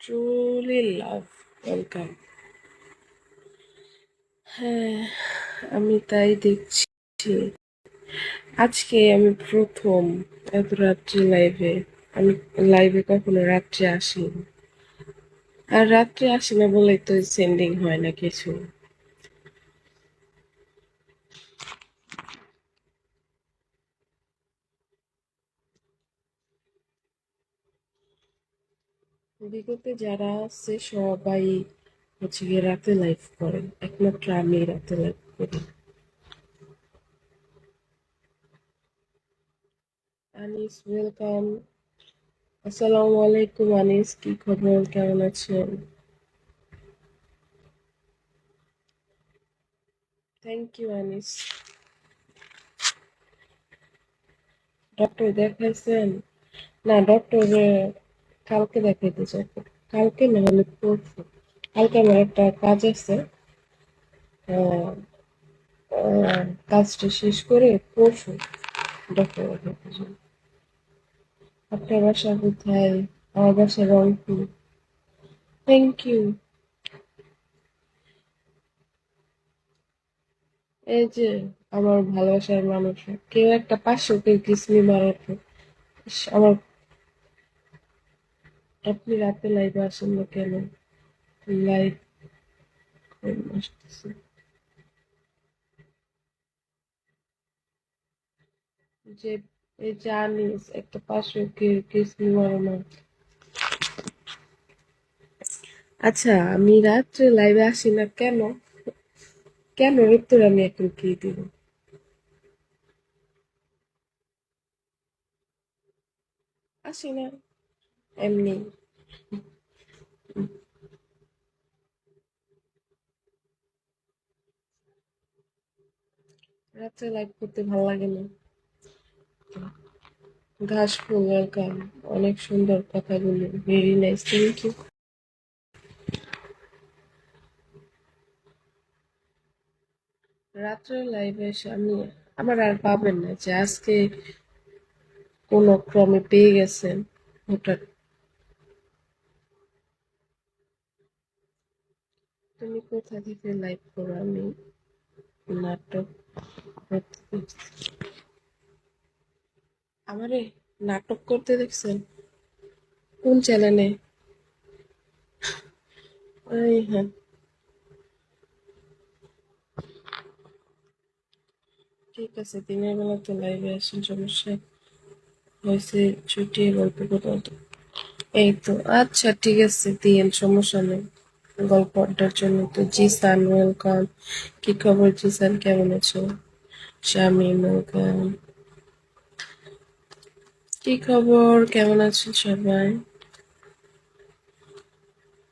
Truly লাভ welcome. হ্যাঁ, আমি তাই দেখছি। আজকে আমি প্রথম এত রাত্রে লাইভে। আমি লাইভে কখনো রাত্রে আসি না। আর রাত্রে আসি না বলেই তো সেন্ডিং হয় না কিছু। বিগতে যারা আছে সবাই হচ্ছে গিয়ে রাতে লাইভ করে, একমাত্র আমি রাতে লাইভ করি। আনিস ওয়েলকাম। আসসালামু আলাইকুম আনিস, কি খবর, কেমন আছেন? Thank you Anis. ডক্টর দেখাইছেন? না, ডক্টর কালকে দেখাইতে চাই। কালকে না হলে পরশু। কালকে আমার একটা কাজ আছে। আহ, কাজটা শেষ করে পরশু ডক্টর দেখাইতে যাই। আপনার বাসা কোথায়? আমার বাসা রংপুর। Thank you. এই যে আমার ভালোবাসার মানুষ, কেউ একটা 500 কেউ কিসমি মারাতো। আমার, আপনি রাতে লাইভে আসেন না কেন? লাইভ আসতেছে যে, এই জানিস একটা 500 কেউ কিসমি মারো না। আচ্ছা, আমি রাত্রে লাইভে আসি না কেন? কেন উত্তর আমি এখন কি দিব? আসি না এমনি। রাত্রে লাইভ করতে ভালো লাগে না। ঘাস ফুল ওয়েলকাম। অনেক সুন্দর কথাগুলো, ভেরি নাইস, থ্যাংক ইউ। রাত্রে লাইভে এসে আমি, আমার আর পাবেন না যে আজকে কোনো ক্রমে পেয়ে গেছেন হঠাৎ। তুমি কোথা থেকে লাইভ করো? আমি নাটক করতে দেখছি। আমারে নাটক করতে দেখছেন? কোন চ্যানেলে? এই হ্যাঁ, ঠিক আছে, দিনের বেলা তো লাইভে আসেন, সমস্যা হয়েছে, ছুটি গল্প করতে। এই তো, আচ্ছা ঠিক আছে, দিয়েন, সমস্যা নেই। গল্প আড্ডার জন্য তো জিসান ওয়েলকাম। কি খবর জিসান, কেমন আছো? শামিম ওয়েলকাম। কি খবর, কেমন আছেন সবাই?